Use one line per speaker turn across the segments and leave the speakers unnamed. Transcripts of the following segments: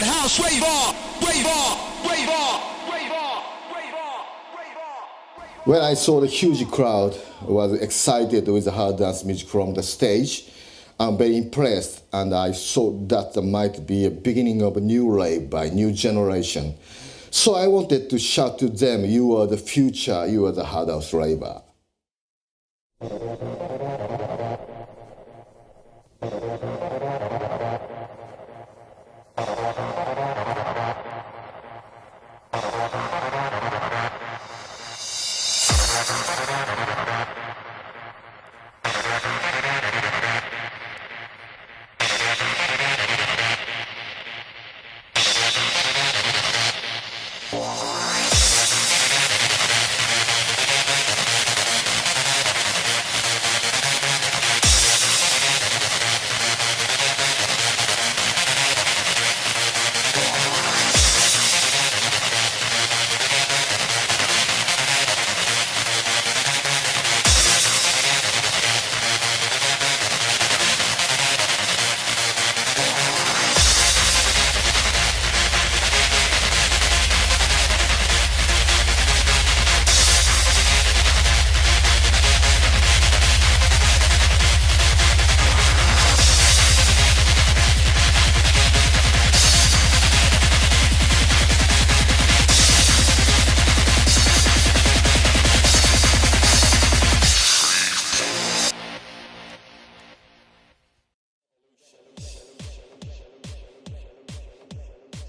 Hardhouse Raver.
When I saw the huge crowd, I was excited with the hard dance music from the stage. I'm very impressed, and I thought that might be a beginning of a new rave by new generation. So I wanted to shout to them, you are the future, you are the Hardhouse Raver.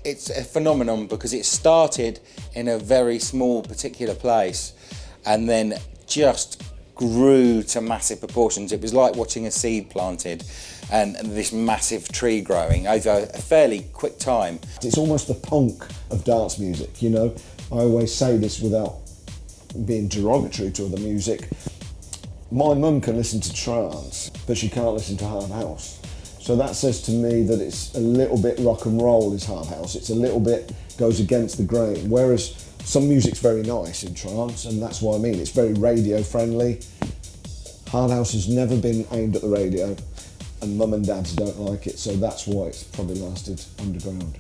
It's a phenomenon because it started in a very small particular place and then just grew to massive proportions. It was like watching a seed planted and this massive tree growing over a fairly quick time.
It's almost the punk of dance music, you know. I always say this without being derogatory to other music. My mum can listen to trance, but she can't listen to hard house. So that says to me that it's a little bit rock and roll is hard house. It's a little bit goes against the grain, whereas some music's very nice in trance, and that's what I mean. It's very radio friendly. Hard house has never been aimed at the radio, and mum and dads don't like it, so that's why it's probably lasted underground.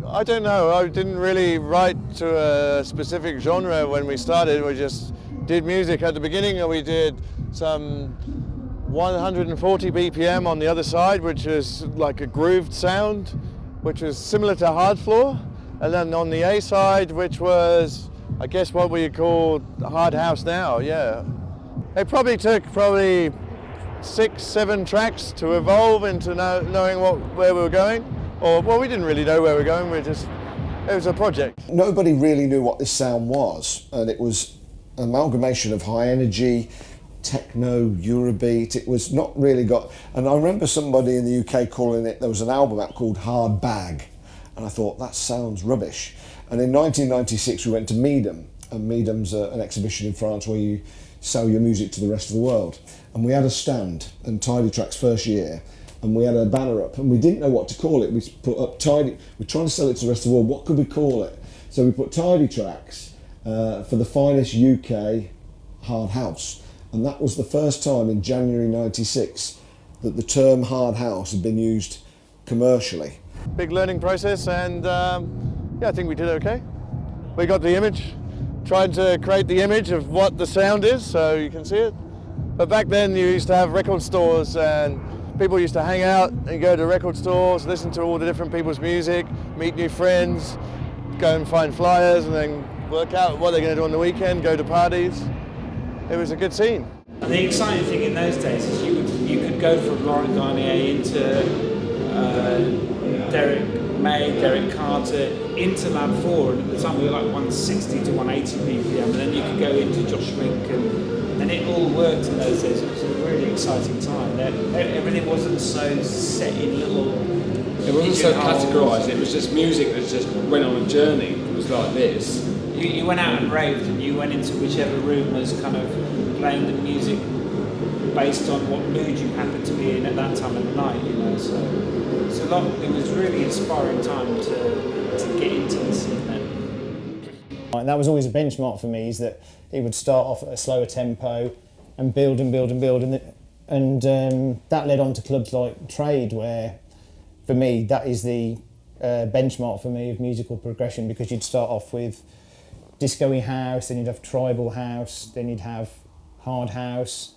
I don't know, I didn't really write to a specific genre when we started. We just did music at the beginning, and we did some 140 BPM on the other side, which is like a grooved sound, which was similar to hard floor. And then on the A side, which was, I guess, what we call hard house now, yeah. It probably took 6, 7 tracks to evolve into knowing where we were going. Or, well, we didn't really know where we were going, it was a project.
Nobody really knew what this sound was, and it was an amalgamation of high energy, techno, Eurobeat. It was not really got, and I remember somebody in the UK calling it, there was an album out called Hard Bag, and I thought, that sounds rubbish. And in 1996 we went to Meedham, and Meedham's an exhibition in France where you sell your music to the rest of the world. And we had a stand, and Tidy Track's first year, and we had a banner up, and we didn't know what to call it. We put up Tidy, we're trying to sell it to the rest of the world, what could we call it? So we put Tidy Tracks for the finest UK hard house. And that was the first time in January 96 that the term hard house had been used commercially.
Big learning process, and yeah, I think we did okay. We got the image, tried to create the image of what the sound is so you can see it. But back then you used to have record stores, and people used to hang out and go to record stores, listen to all the different people's music, meet new friends, go and find flyers, and then work out what they're going to do on the weekend, go to parties. It was a good scene.
And the exciting thing in those days is you could go from Laurent Garnier into Derek May, Derek Carter, into Lab 4, and at the time we were like 160 to 180 BPM, and then you could go into Josh Rink, and it all worked in those days. It was a really exciting time. Everything wasn't so set in little...
It wasn't so categorised, it was just music that just went on a journey. It was like this.
You went out and raved, and you went into whichever room was kind of playing the music based on what mood you happened to be in at that time of the night, you know. So it's it was really inspiring time to get into the scene then.
And that was always a benchmark for me, is that it would start off at a slower tempo,
and build and build and build, and that led on to clubs like Trade, where for me that is the benchmark for me of musical progression, because you'd start off with disco-y house, then you'd have tribal house, then you'd have hard house,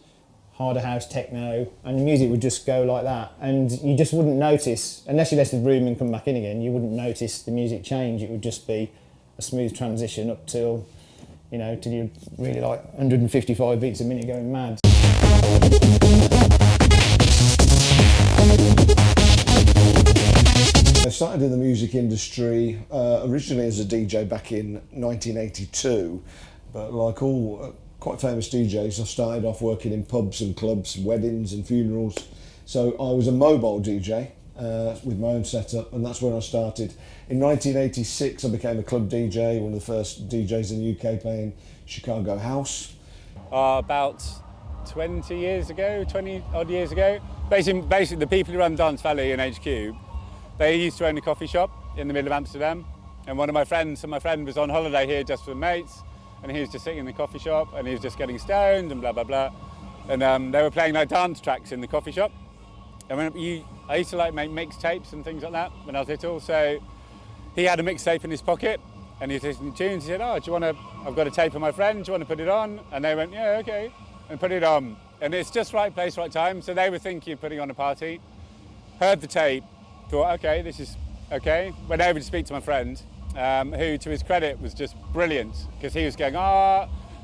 harder house techno, and the music would just go like that, and you just wouldn't notice, unless you left the room and come back in again, you wouldn't notice the music change. It would just be a smooth transition up till, you know, till you're really like 155 beats a minute going mad.
I started in the music industry originally as a DJ back in 1982, but like all quite famous DJs, I started off working in pubs and clubs, weddings and funerals. So I was a mobile DJ with my own setup, and that's when I started. In 1986 I became a club DJ, one of the first DJs in the UK playing Chicago house.
About 20 years ago, 20 odd years ago, basically the people who run Dance Valley in HQ, they used to own a coffee shop in the middle of Amsterdam, and my friend was on holiday here just with mates, and he was just sitting in the coffee shop and he was just getting stoned and blah blah blah, and they were playing like dance tracks in the coffee shop. And I used to like make mixtapes and things like that when I was little, so he had a mixtape in his pocket and he was listening to tunes. He said, "Oh, I've got a tape of my friend, do you want to put it on?" And they went, "Yeah, okay," and put it on. And it's just right place, right time, so they were thinking of putting on a party, heard the tape, thought, okay, this is okay. Went over to speak to my friend, who, to his credit, was just brilliant, because he was going,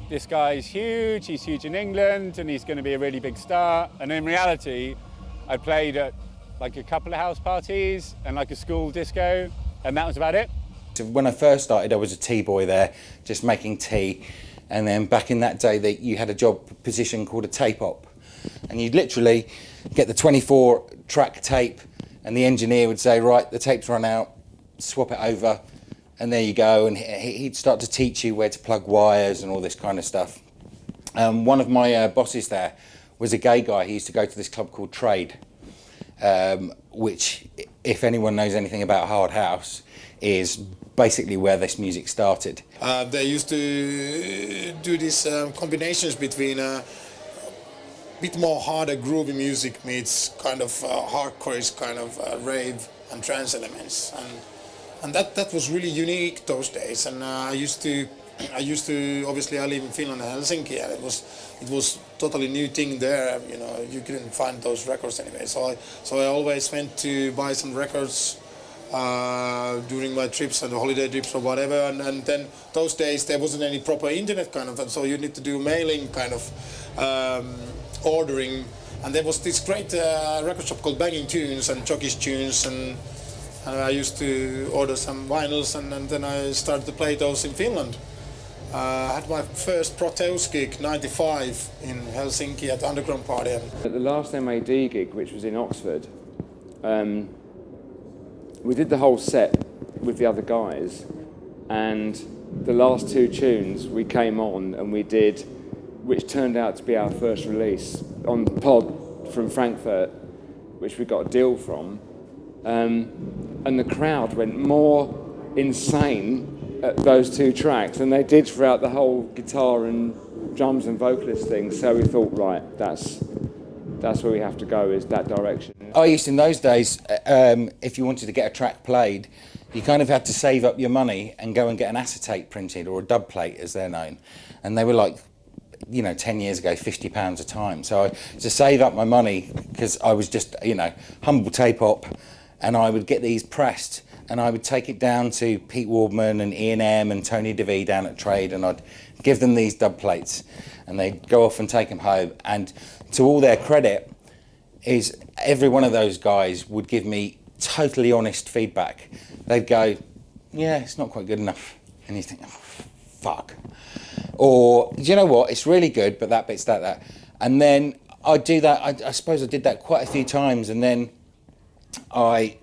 this guy's huge, he's huge in England, and he's going to be a really big star. And in reality, I played at like a couple of house parties and like a school disco, and that was about it.
When I first started, I was a tea boy there, just making tea. And then back in that day, you had a job position called a tape op. And you'd literally get the 24-track tape, and the engineer would say, right, the tape's run out, swap it over, and there you go. And he'd start to teach you where to plug wires and all this kind of stuff. One of my bosses there was a gay guy. He used to go to this club called Trade, which, if anyone knows anything about hard house, is basically where this music started.
They used to do these combinations between bit more harder groovy music meets kind of hardcore kind of rave and trance elements, and that was really unique those days. And I used to obviously I live in Finland and Helsinki, and it was totally new thing there. You know, you couldn't find those records anyway. So I always went to buy some records during my trips and the holiday trips or whatever, and then those days there wasn't any proper internet kind of, and so you need to do mailing kind of ordering. And there was this great record shop called Banging Tunes and Jockey's Tunes, and I used to order some vinyls, and then I started to play those in Finland. I had my first Proteus gig, 95, in Helsinki at the Underground Party.
At the last MAD gig, which was in Oxford, we did the whole set with the other guys, and the last two tunes we came on and we did, which turned out to be our first release on Pod from Frankfurt, which we got a deal from, and the crowd went more insane at those two tracks than they did throughout the whole guitar and drums and vocalist thing. So we thought, right, that's where we have to go, is that direction.
I used, in those days, if you wanted to get a track played, you kind of had to save up your money and go and get an acetate printed, or a dub plate as they're known. And they were like, 10 years ago, £50 a time. So to save up my money, because I was just, humble tape op, and I would get these pressed, and I would take it down to Pete Wardman and E&M and Tony De Vit down at Trade, and I'd give them these dub plates, and they'd go off and take them home. And to all their credit, is every one of those guys would give me totally honest feedback. They'd go, yeah, it's not quite good enough. And you think, oh, fuck. Or, do you know what, it's really good, but that bit's that. And then I'd do that, I suppose I did that quite a few times, and then I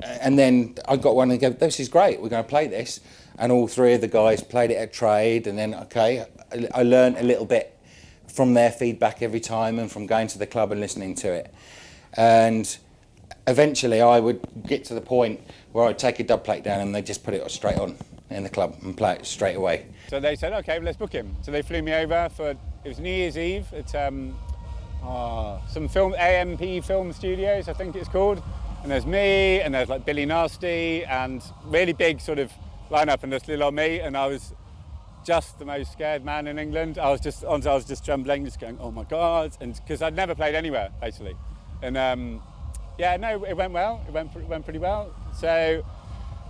got one and go, this is great, we're going to play this. And all three of the guys played it at Trade, and then, I learned a little bit from their feedback every time, and from going to the club and listening to it. And eventually I would get to the point where I'd take a dub plate down and they'd just put it straight on in the club and play it straight away.
So they said, okay, well, let's book him. So they flew me over it was New Year's Eve at some AMP Film Studios, I think it's called. And there's me, and there's like Billy Nasty, and really big sort of lineup, and there's little old me, and I was just the most scared man in England. I was just trembling, just going, oh my God, and because I'd never played anywhere basically, and it went well. It went pretty well. So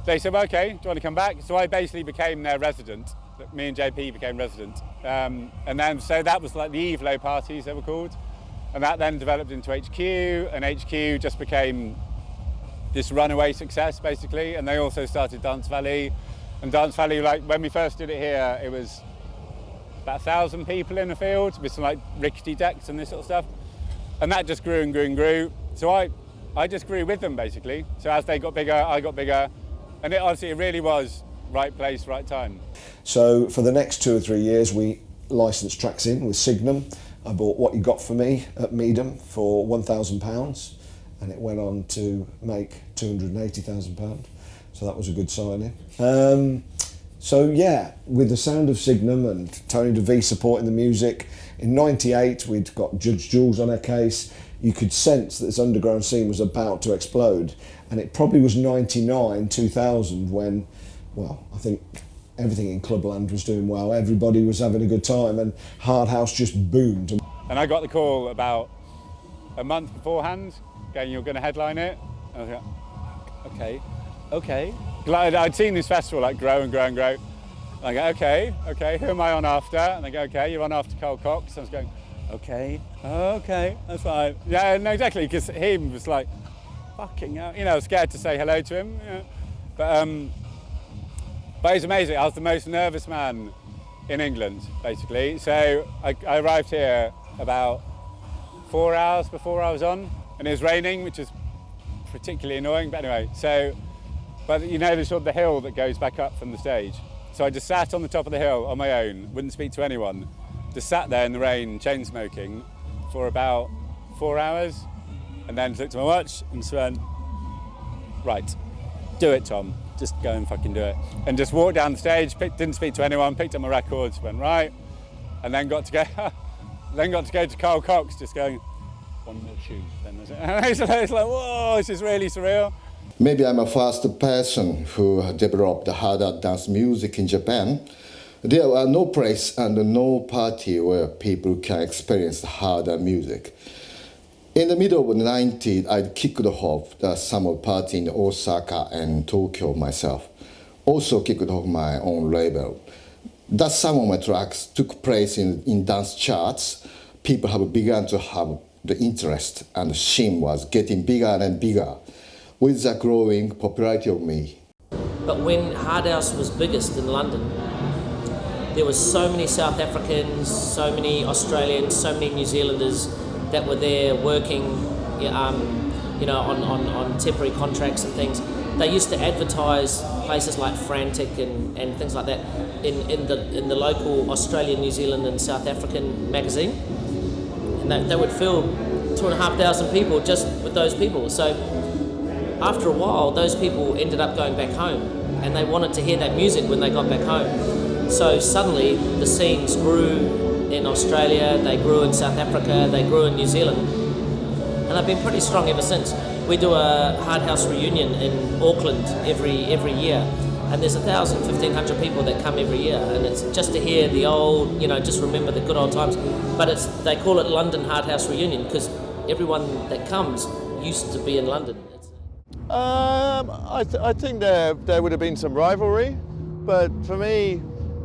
they said, well, okay, do you want to come back? So I basically became their resident. Me and JP became resident, and then so that was like the Evelo parties they were called, and that then developed into HQ, and HQ just became this runaway success basically, and they also started Dance Valley. And Dance Valley, like when we first did it here, it was about 1,000 people in the field with some like rickety decks and this sort of stuff, and that just grew and grew and grew. So I just grew with them basically. So as they got bigger, I got bigger, and it really was right place, right time.
So for the next 2 or 3 years, we licensed tracks in with Signum. I bought What You Got For Me at Meedham for £1,000, and it went on to make £280,000. So that was a good signing. So yeah, with the sound of Signum and Tony De Vit supporting the music, in '98 we'd got Judge Jules on our case. You could sense that this underground scene was about to explode, and it probably was '99, 2000 when, well, I think everything in Clubland was doing well. Everybody was having a good time, and Hardhouse just boomed.
And I got the call about a month beforehand, going, you're going to headline it. And I was like, okay. Like, I'd seen this festival like grow and grow and grow. And I go, okay, who am I on after? And they go, okay, you're on after Carl Cox. And I was going, okay, that's fine. Yeah, no, exactly, because he was like, fucking hell, I was scared to say hello to him. But it was amazing. I was the most nervous man in England, basically. So I arrived here about 4 hours before I was on, and it was raining, which is particularly annoying. But anyway, but there's sort of the hill that goes back up from the stage. So I just sat on the top of the hill on my own, wouldn't speak to anyone, just sat there in the rain, chain smoking, for about 4 hours, and then looked at my watch and just went, right, do it, Tom. Just go and fucking do it. And just walked down the stage, didn't speak to anyone, picked up my records, went right, and then got to go to Carl Cox, just going, one more tune. Then it's like, whoa, this is really surreal.
Maybe I'm a first person who developed the harder dance music in Japan. There are no place and no party where people can experience harder music. In the middle of the 90s, I kicked off the summer party in Osaka and Tokyo myself. Also kicked off my own label. That some of my tracks took place in dance charts. People have begun to have the interest, and the scene was getting bigger and bigger with the growing popularity of me.
But when Hardhouse was biggest in London, there were so many South Africans, so many Australians, so many New Zealanders that were there working, on temporary contracts and things. They used to advertise places like Frantic and things like that in the local Australian, New Zealand and South African magazine. And they would fill 2,500 people just with those people. So after a while, those people ended up going back home, and they wanted to hear that music when they got back home. So suddenly the scenes grew in Australia, they grew in South Africa, they grew in New Zealand, and they've been pretty strong ever since. We do a Hardhouse reunion in Auckland every year, and there's 1,000, 1,500 people that come every year, and it's just to hear the old, just remember the good old times. But they call it London Hardhouse Reunion because everyone that comes used to be in London.
I think there would have been some rivalry, but for me,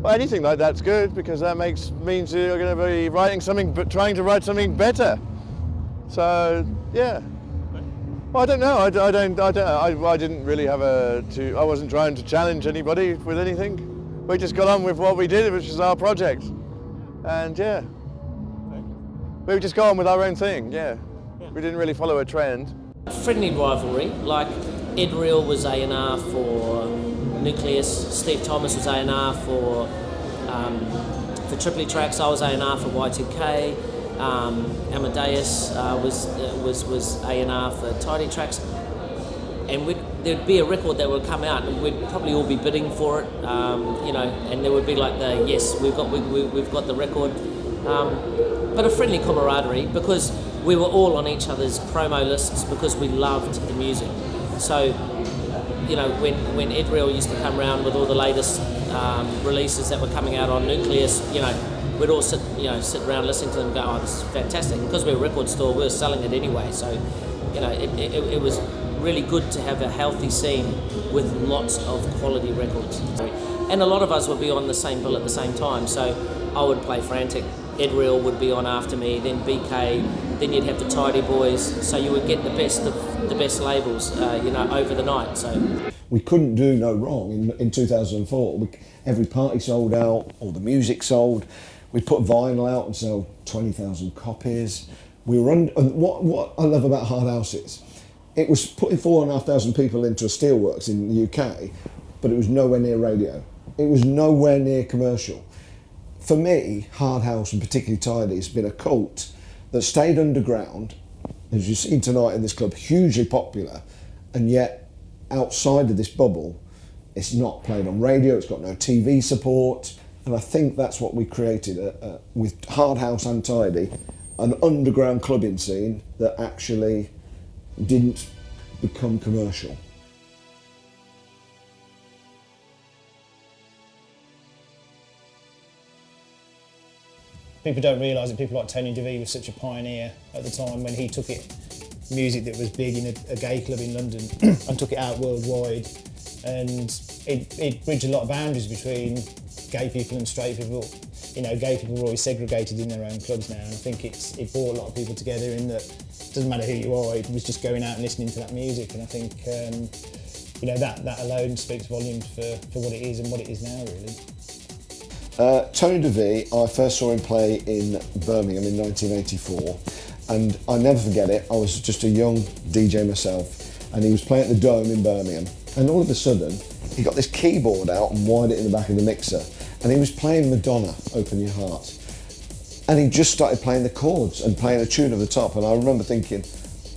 anything like that's good because that means you're going to be writing something, but trying to write something better. So yeah. Well, I don't know. I didn't really have I wasn't trying to challenge anybody with anything. We just got on with what we did, which is our project, and yeah, we just got on with our own thing. Yeah, we didn't really follow a trend.
Friendly rivalry, like Ed Reel was A&R for Nucleus, Steve Thomas was A&R for Tripoli Tracks, I was A&R for Y2K, Amadeus was A&R for Tidy Tracks, and there'd be a record that would come out and we'd probably all be bidding for it, and there would be like we've got the record, but a friendly camaraderie, because we were all on each other's promo lists because we loved the music. So, you know, when Ed Real used to come around with all the latest releases that were coming out on Nucleus, you know, we'd all sit around listening to them and go, oh, this is fantastic. Because we're a record store, we were selling it anyway. So, you know, it was really good to have a healthy scene with lots of quality records. And a lot of us would be on the same bill at the same time. So I would play Frantic, Ed Real would be on after me, then BK, then you'd have the Tidy Boys. So you would get the best of the best labels, you know, over the night. So
we couldn't do no wrong in 2004. Every party sold out, all the music sold. We'd put vinyl out and sell 20,000 copies. We were and what I love about Hardhouse is, it was putting 4,500 people into a steelworks in the UK, but it was nowhere near radio. It was nowhere near commercial. For me, Hardhouse, and particularly Tidy, has been a cult that stayed underground, as you've seen tonight in this club, hugely popular, and yet outside of this bubble, it's not played on radio, it's got no TV support, and I think that's what we created with Hardhouse and Tidy, an underground clubbing scene that actually didn't become commercial.
People don't realise that people like Tony De Vit was such a pioneer at the time when he took it, music that was big in a gay club in London and took it out worldwide, and it bridged a lot of boundaries between gay people and straight people. You know, gay people were always segregated in their own clubs now, and I think it brought a lot of people together in that it doesn't matter who you are, it was just going out and listening to that music, and I think you know, that alone speaks volumes for what it is and what it is now, really.
Tony De Vit, I first saw him play in Birmingham in 1984, and I never forget it. I was just a young DJ myself, and he was playing at the Dome in Birmingham, and all of a sudden he got this keyboard out and wired it in the back of the mixer, and he was playing Madonna, Open Your Heart, and he just started playing the chords and playing a tune at the top, and I remember thinking,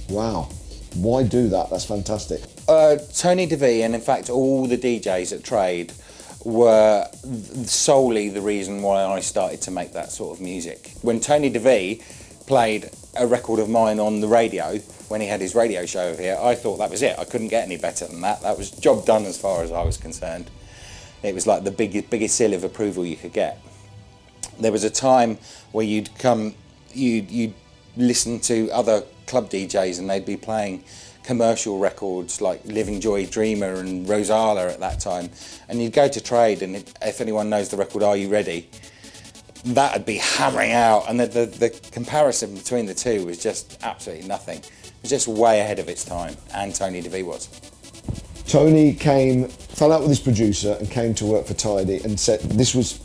wow, why do that? That's fantastic.
Tony De Vit, and in fact all the DJs at Trade, were solely the reason why I started to make that sort of music. When Tony De Vit played a record of mine on the radio, when he had his radio show over here, I thought that was it. I couldn't get any better than that. That was job done as far as I was concerned. It was like the biggest seal of approval you could get. There was a time where you'd listen to other club DJs and they'd be playing commercial records like Living Joy Dreamer and Rosala at that time, and you'd go to Trade, and if anyone knows the record Are You Ready, that'd be hammering out, and the comparison between the two was just absolutely nothing. It was just way ahead of its time, and Tony De Vit was.
Tony fell out with his producer and came to work for Tidy, and said this was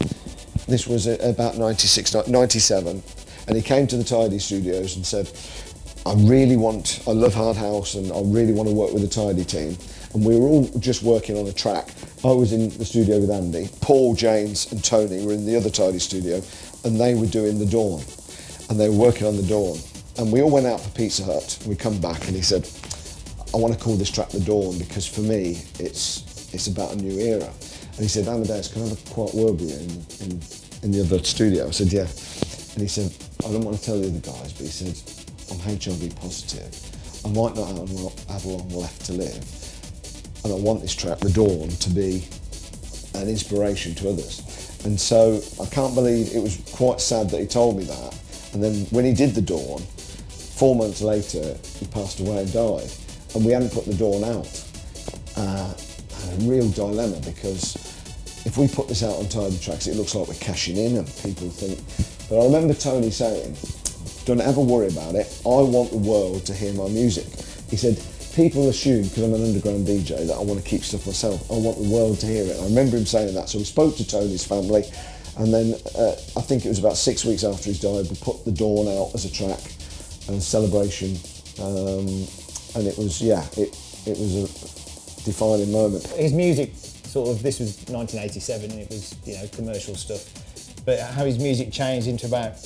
about 96, 97, and he came to the Tidy studios and said, I love Hardhouse and I really want to work with the Tidy team. And we were all just working on a track. I was in the studio with Andy, Paul, James and Tony were in the other Tidy studio, and they were doing The Dawn. And they were working on The Dawn. And we all went out for Pizza Hut. We come back and he said, I want to call this track The Dawn because for me, it's about a new era. And he said, Amadeus, can I have a quiet word with you in the other studio? I said, yeah. And he said, I don't want to tell you the guys, but he said, I'm HIV positive. I might not have long left to live. And I want this track, The Dawn, to be an inspiration to others. And so I can't believe it was quite sad that he told me that. And then when he did The Dawn, 4 months later, he passed away and died. And we hadn't put The Dawn out. And a real dilemma, because if we put this out on Tidy Tracks, it looks like we're cashing in and people think. But I remember Tony saying, don't ever worry about it. I want the world to hear my music. He said, people assume, because I'm an underground DJ, that I want to keep stuff myself. I want the world to hear it. I remember him saying that. So we spoke to Tony's family, and then I think it was about 6 weeks after he's died, we put The Dawn out as a track and a celebration. And it was, it was a defining moment.
His music, this was 1987, and it was, commercial stuff. But how his music changed into about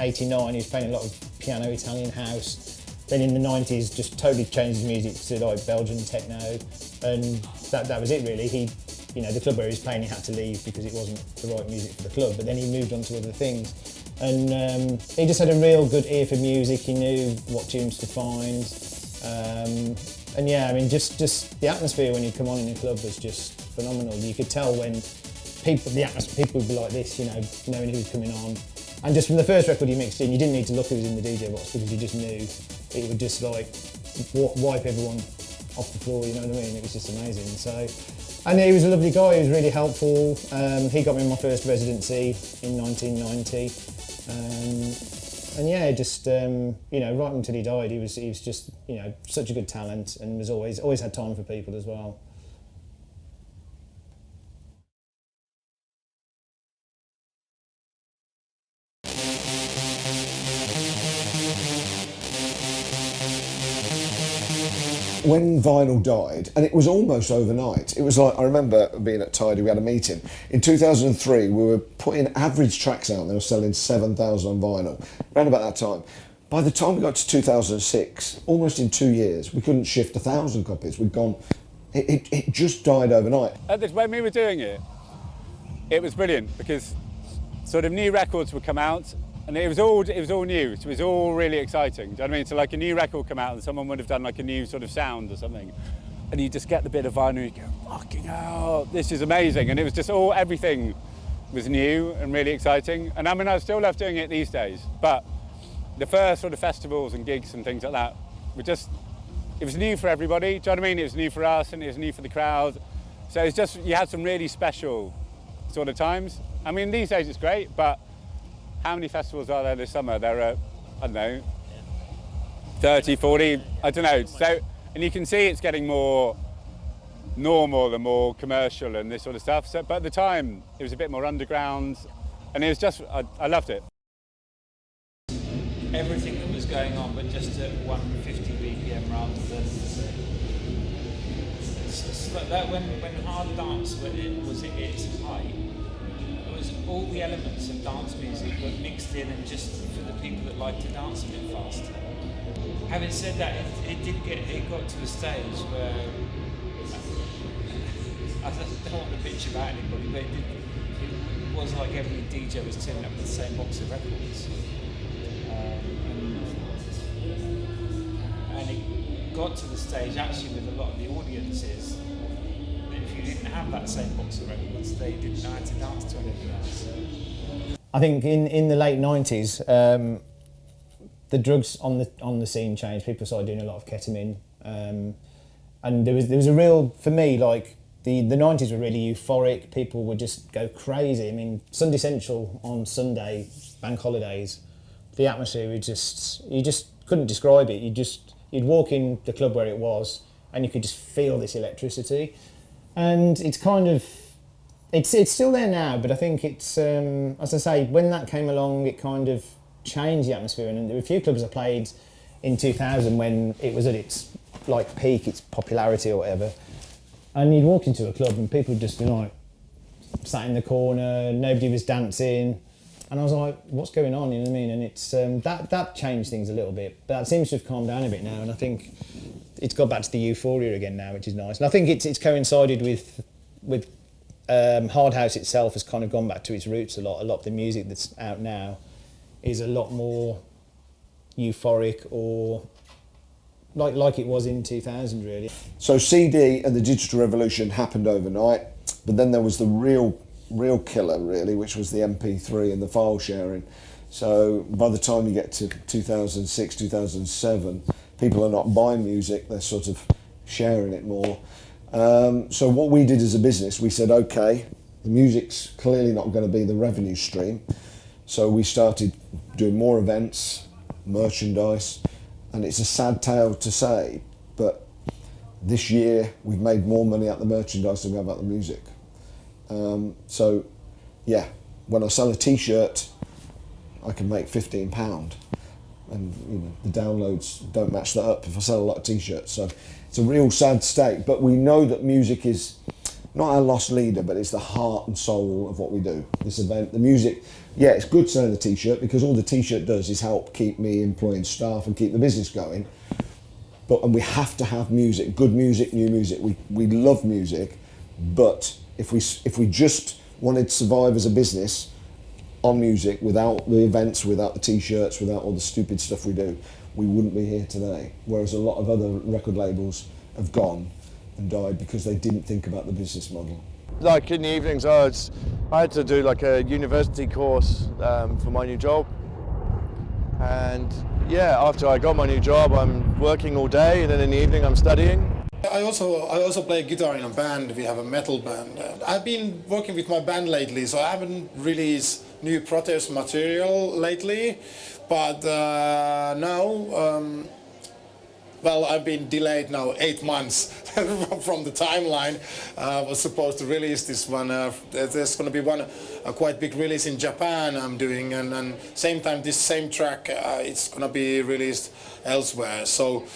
89, he was playing a lot of piano, Italian house. Then in the 90s, just totally changed his music to like Belgian techno, and that was it really. The club where he was playing, he had to leave because it wasn't the right music for the club. But then he moved on to other things, And he just had a real good ear for music. He knew what tunes to find. And yeah, I mean, just the atmosphere when you come on in a club was just phenomenal. You could tell when people would be like this, you know, knowing who was coming on. And just from the first record you mixed in, you didn't need to look who was in the DJ box because you just knew it would just like wipe everyone off the floor, you know what I mean? It was just amazing. So, and he was a lovely guy, he was really helpful. He got me my first residency in 1990. And yeah, just, you know, right until he died, he was just, you know, such a good talent and was always had time for people as well.
When vinyl died, and it was almost overnight, it was like, I remember being at Tidy, we had a meeting. In 2003, we were putting average tracks out, and they were selling 7,000 on vinyl, around about that time. By the time we got to 2006, almost in 2 years, we couldn't shift 1,000 copies. We'd gone, it just died overnight.
When we were doing it, it was brilliant because sort of new records would come out, and it was all new. It was all really exciting. Do you know what I mean? So like a new record would come out and someone would have done like a new sort of sound or something. And you just get the bit of vinyl and you go, fucking hell, this is amazing. And it was just everything was new and really exciting. And I mean, I still love doing it these days, but the first sort of festivals and gigs and things like that it was new for everybody. Do you know what I mean? It was new for us and it was new for the crowd. So it's just, you had some really special sort of times. I mean, these days it's great, but how many festivals are there this summer? There are, I don't know, 30, 40, I don't know. So, and you can see it's getting more normal and more commercial and this sort of stuff. So, but at the time, it was a bit more underground, and it was just, I loved it.
Everything that was going on, but just at 150 BPM rather than... It's like that when hard dance was at its height, was all the elements of dance music but mixed in and just for the people that like to dance a bit faster. Having said that, it got to a stage where I don't want to bitch about anybody, but it was like every DJ was turning up with the same box of records. And it got to the stage actually with a lot of the audiences that if you didn't have that same box of records, they didn't know how to dance to anything else.
I think in the late 90s, the drugs on the scene changed. People started doing a lot of ketamine, and there was a real, for me, like the 90s were really euphoric. People would just go crazy. I mean, Sunday Central on Sunday, bank holidays, the atmosphere you just couldn't describe it. You'd walk in the club where it was, and you could just feel this electricity. And it's kind of, it's still there now, but I think it's, as I say, when that came along, it kind of changed the atmosphere. And there were a few clubs I played in 2000 when it was at its like peak, its popularity or whatever. And you'd walk into a club and people would just be like, sat in the corner, nobody was dancing. And I was like, what's going on, you know what I mean? And it's that changed things a little bit, but that seems to have calmed down a bit now, and I think it's got back to the euphoria again now, which is nice. And I think it's coincided with Hardhouse itself has kind of gone back to its roots a lot. A lot of the music that's out now is a lot more euphoric or like it was in 2000, really.
So CD and the digital revolution happened overnight, but then there was the real killer, really, which was the MP3 and the file sharing. So by the time you get to 2006, 2007, people are not buying music, they're sort of sharing it more. So what we did as a business, we said, okay, the music's clearly not going to be the revenue stream. So we started doing more events, merchandise, and it's a sad tale to say, but this year we've made more money out the merchandise than we have out the music. So, yeah, when I sell a T-shirt, I can make £15, and you know the downloads don't match that up if I sell a lot of T-shirts. So it's a real sad state. But we know that music is not our lost leader, but it's the heart and soul of what we do. This event, the music, yeah, it's good selling the T-shirt because all the T-shirt does is help keep me employing staff and keep the business going. And we have to have music, good music, new music. We love music, but if we just wanted to survive as a business, on music, without the events, without the t-shirts, without all the stupid stuff we do, we wouldn't be here today. Whereas a lot of other record labels have gone and died because they didn't think about the business model.
Like in the evenings, I had to do like a university course for my new job. And yeah, after I got my new job, I'm working all day, and then in the evening I'm studying.
I also play guitar in a band. We have a metal band. I've been working with my band lately, so I haven't released new protest material lately. But now, well, I've been delayed now 8 months from the timeline. I was supposed to release this one. There's going to be a quite big release in Japan I'm doing, and same time this same track it's going to be released elsewhere. So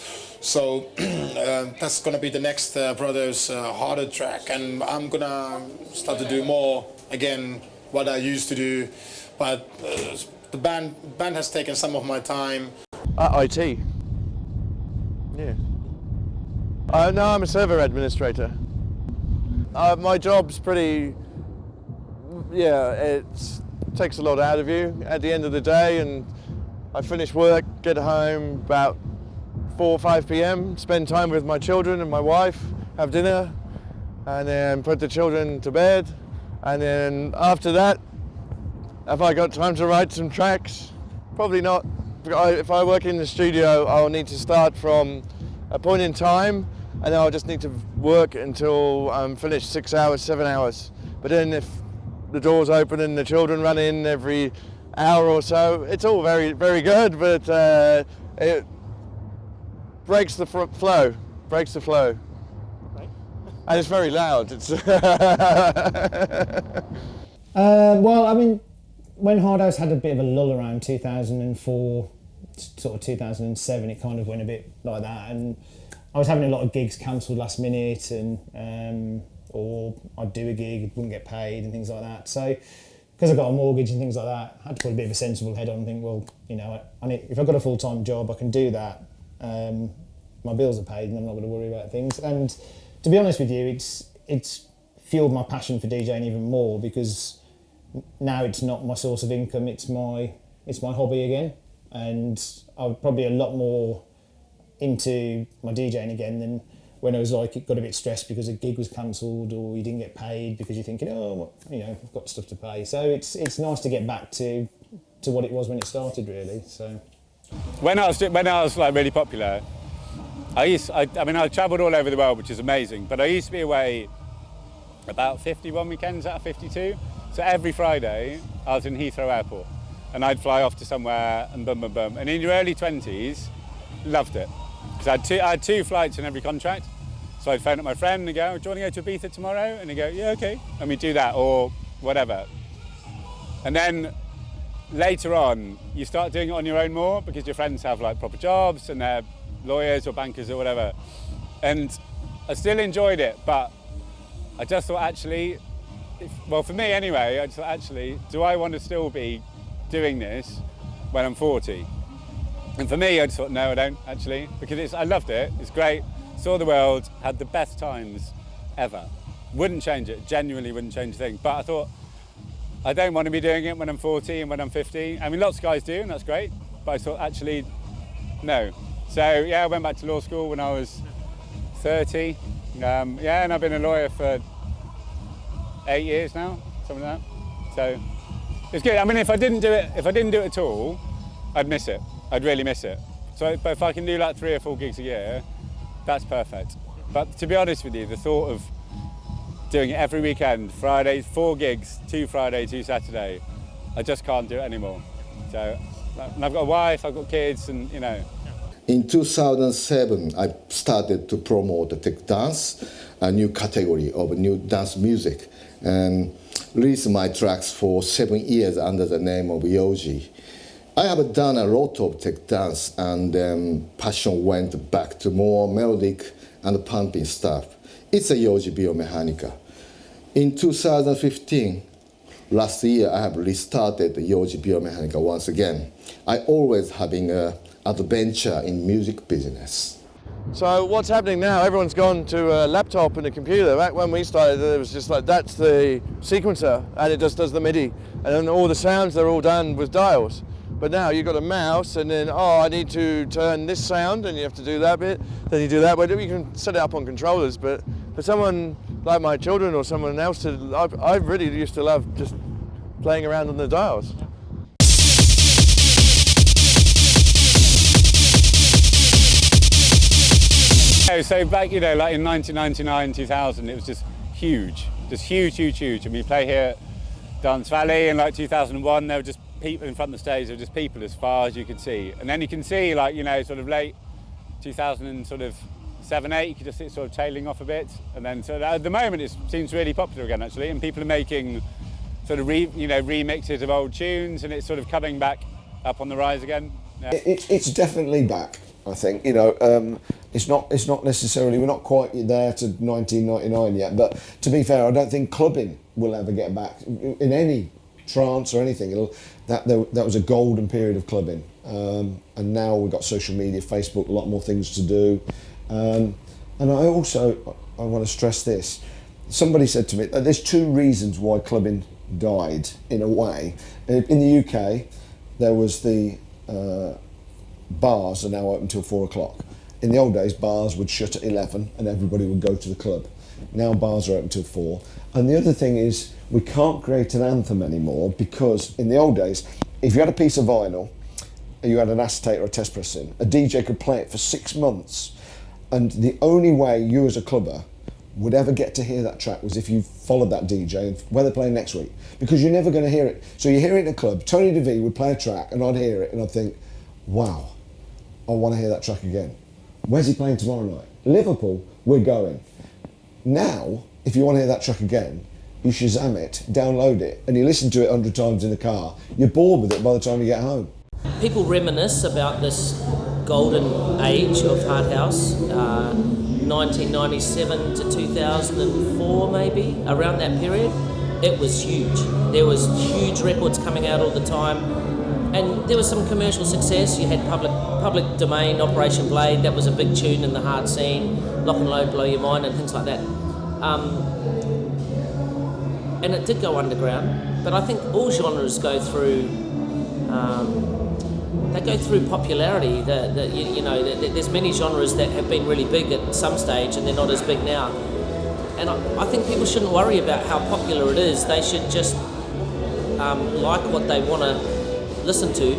that's going to be the next Brothers harder track, and I'm going to start to do more again what I used to do, but the band has taken some of my time.
IT. Yeah. No, I'm a server administrator. My job's pretty, it takes a lot out of you at the end of the day, and I finish work, get home about 4 or 5 p.m, spend time with my children and my wife, have dinner, and then put the children to bed. And then after that, have I got time to write some tracks? Probably not. If I work in the studio, I'll need to start from a point in time, and then I'll just need to work until I'm finished 6 hours, 7 hours. But then if the doors open and the children run in every hour or so, it's all very, very good, but it breaks the flow, breaks the flow. Right. And it's very loud. It's
well, I mean, when Hardhouse had a bit of a lull around 2004, sort of 2007, it kind of went a bit like that, and I was having a lot of gigs cancelled last minute, and or I'd do a gig, wouldn't get paid and things like that. So because I got a mortgage and things like that, I had to put a bit of a sensible head on and think, well, you know, if I've got a full-time job, I can do that. My bills are paid and I'm not going to worry about things. And to be honest with you, it's fueled my passion for DJing even more, because now it's not my source of income, it's my hobby again, and I'm probably a lot more into my DJing again than when I was like, it got a bit stressed because a gig was cancelled or you didn't get paid because you're thinking, oh, well, you know, I've got stuff to pay. So it's nice to get back to what it was when it started, really. So
when I was like really popular, I travelled all over the world, which is amazing, but I used to be away about 51 weekends out of 52. So every Friday, I was in Heathrow Airport, and I'd fly off to somewhere and boom, boom, boom. And in your early 20s, loved it. Because I had 2 flights in every contract. So I'd phone up my friend and go, do you want to go to Ibiza tomorrow? And he'd go, yeah, okay. And we'd do that, or whatever. And then later on, you start doing it on your own more, because your friends have like proper jobs and they're lawyers or bankers or whatever. And I still enjoyed it, but I just thought actually, well, for me anyway, I just thought actually, do I want to still be doing this when I'm 40? And for me, I just thought, no, I don't actually, because I loved it, it's great, saw the world, had the best times ever. Wouldn't change it, genuinely wouldn't change a thing. But I thought, I don't want to be doing it when I'm 40 and when I'm 50. I mean, lots of guys do, and that's great, but I thought actually, no. So yeah, I went back to law school when I was 30. And I've been a lawyer for 8 years now, something like that. So it's good. I mean, if I didn't do it at all, I'd miss it. I'd really miss it. So, but if I can do like 3 or 4 gigs a year, that's perfect. But to be honest with you, the thought of doing it every weekend, Fridays, 4 gigs, 2 Friday, 2 Saturday, I just can't do it anymore. So, and I've got a wife, I've got kids, and you know.
In 2007, I started to promote tech dance, a new category of new dance music, and released my tracks for 7 years under the name of Yoji. I have done a lot of tech dance, and passion went back to more melodic and pumping stuff. It's a Yoji Biomechanica. In 2015, last year, I have restarted Yoji Biomechanica once again. I always having an adventure in music business.
So what's happening now, everyone's gone to a laptop and a computer. Back when we started, it was just like, that's the sequencer, and it just does the MIDI. And then all the sounds, they're all done with dials. But now you've got a mouse, and then, I need to turn this sound, and you have to do that bit, then you do that bit. You can set it up on controllers, but for someone like my children or someone else, I really used to love just playing around on the dials.
So back, like in 1999, 2000, it was just huge. And we play here at Dance Valley in like 2001, there were just people in front of the stage, there were just people as far as you could see. And then you can see sort of late 2007, 8, you could just see it sort of tailing off a bit. And then so at the moment it seems really popular again actually, and people are making sort of remixes of old tunes, and it's sort of coming back up on the rise again. Yeah.
It's definitely back. I think it's not necessarily, we're not quite there to 1999 yet, but to be fair, I don't think clubbing will ever get back in any trance or anything. That was a golden period of clubbing, and now we've got social media, Facebook, a lot more things to do, and I want to stress this. Somebody said to me that there's two reasons why clubbing died in a way. In the UK, there was the bars are now open till 4 o'clock. In the old days, bars would shut at 11 and everybody would go to the club. Now bars are open till 4. And the other thing is, we can't create an anthem anymore, because in the old days, if you had a piece of vinyl, you had an acetate or a test press in, a DJ could play it for 6 months. And the only way you as a clubber would ever get to hear that track was if you followed that DJ and where they're playing next week, because you're never going to hear it. So you hear it in a club, Tony De Vit would play a track and I'd hear it and I'd think, wow, I want to hear that track again. Where's he playing tomorrow night? Liverpool, we're going. Now, if you want to hear that track again, you Shazam it, download it, and you listen to it 100 times in the car. You're bored with it by the time you get home.
People reminisce about this golden age of Hardhouse, 1997 to 2004 maybe, around that period. It was huge. There was huge records coming out all the time. And there was some commercial success. You had public domain, Operation Blade, that was a big tune in the hard scene, Lock and Load, Blow Your Mind, and things like that. And it did go underground, but I think all genres go through, popularity. There's many genres that have been really big at some stage and they're not as big now. And I think people shouldn't worry about how popular it is. They should just like what they want to listen to,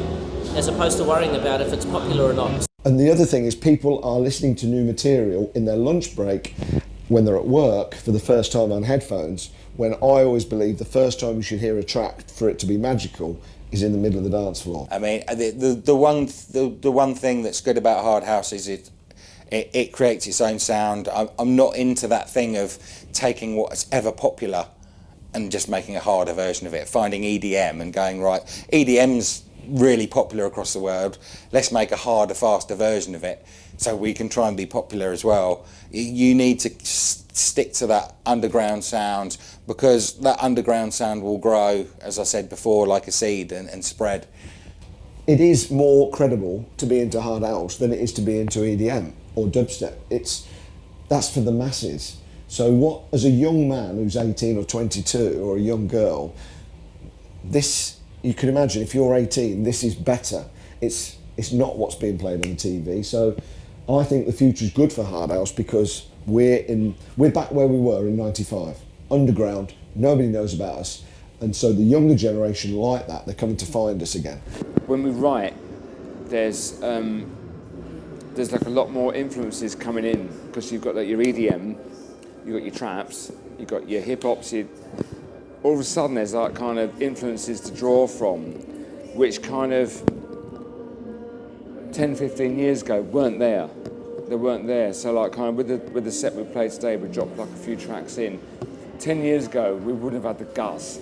as opposed to worrying about if it's popular or not.
And the other thing is, people are listening to new material in their lunch break when they're at work for the first time on headphones, when I always believe the first time you should hear a track for it to be magical is in the middle of the dance floor.
I mean, the one thing that's good about Hardhouse is it creates its own sound. I'm not into that thing of taking what's ever popular and just making a harder version of it, finding EDM and going, right, EDM's really popular across the world, let's make a harder, faster version of it so we can try and be popular as well. You need to stick to that underground sound, because that underground sound will grow, as I said before, like a seed and spread.
It is more credible to be into hard house than it is to be into EDM or dubstep. That's for the masses. So what, as a young man who's 18 or 22, or a young girl, this, you can imagine if you're 18, this is better. It's not what's being played on the TV. So I think the future's good for hard house, because we're back where we were in 95. Underground, nobody knows about us. And so the younger generation like that, they're coming to find us again.
When we write, there's like a lot more influences coming in, because you've got like your EDM, you've got your traps, you've got your hip-hops, all of a sudden there's like kind of influences to draw from, which kind of 10, 15 years ago weren't there. They weren't there. So like kind of with the set we played today, we dropped like a few tracks in. 10 years ago, we wouldn't have had the guts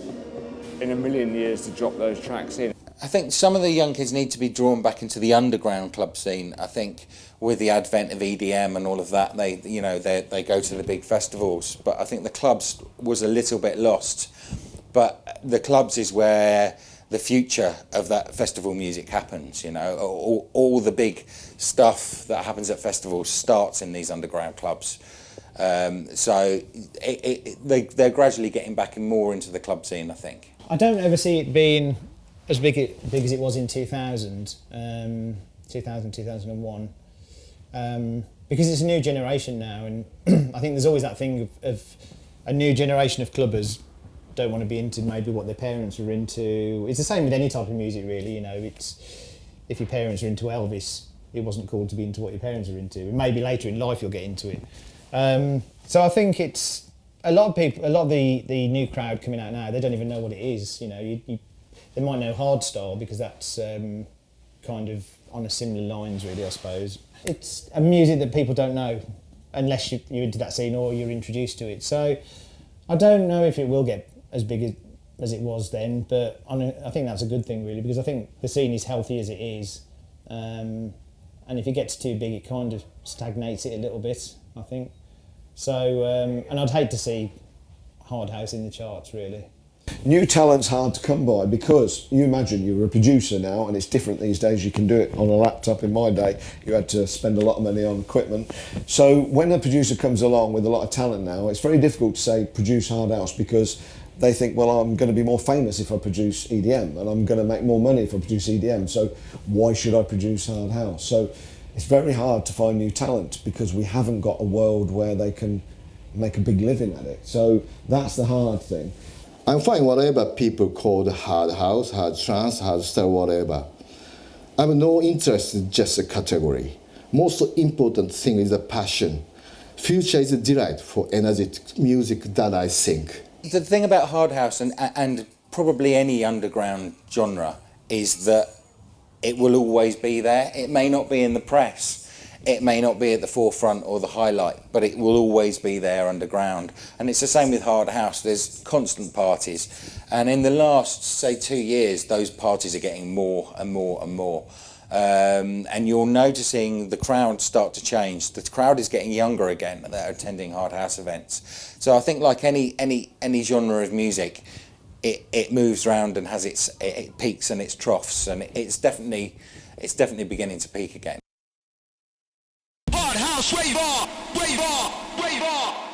in a million years to drop those tracks in.
I think some of the young kids need to be drawn back into the underground club scene. I think with the advent of EDM and all of that, they go to the big festivals. But I think the clubs was a little bit lost. But the clubs is where the future of that festival music happens. You know, all the big stuff that happens at festivals starts in these underground clubs. So they're gradually getting back more into the club scene, I think.
I don't ever see it being as big as it was in 2000, 2001, because it's a new generation now, and I think there's always that thing of a new generation of clubbers don't want to be into maybe what their parents were into. It's the same with any type of music, really. You know, it's if your parents are into Elvis, it wasn't cool to be into what your parents are into. Maybe later in life you'll get into it. So I think it's a lot of people, a lot of the new crowd coming out now, they don't even know what it is. You know, they might know hardstyle because that's kind of on a similar lines, really, I suppose. It's a music that people don't know unless you're into that scene or you're introduced to it. So I don't know if it will get as big as it was then, but I think that's a good thing, really, because I think the scene is healthy as it is. And if it gets too big, it kind of stagnates it a little bit, I think. So, and I'd hate to see Hardhouse in the charts, really.
New talent's hard to come by because you imagine you're a producer now, and it's different these days. You can do it on a laptop. In my day, you had to spend a lot of money on equipment. So when a producer comes along with a lot of talent now, it's very difficult to say produce Hardhouse because they think, well, I'm going to be more famous if I produce EDM, and I'm going to make more money if I produce EDM. So why should I produce Hardhouse? So it's very hard to find new talent because we haven't got a world where they can make a big living at it. So that's the hard thing.
I'm fine whatever people call the hard house, hard trance, hard style, whatever. I have no interest in just a category. Most important thing is the passion. Future is a delight for energetic music that I think.
The thing about Hardhouse and probably any underground genre is that it will always be there. It may not be in the press. It may not be at the forefront or the highlight, but it will always be there underground. And it's the same with Hardhouse. There's constant parties. And in the last, say, 2 years, those parties are getting more and more and more. And you're noticing the crowd start to change. The crowd is getting younger again that are attending Hardhouse events. So I think like any genre of music, it moves around and has it peaks and its troughs, and it's definitely beginning to peak again.
Hardhouse Raver, Raver, Raver.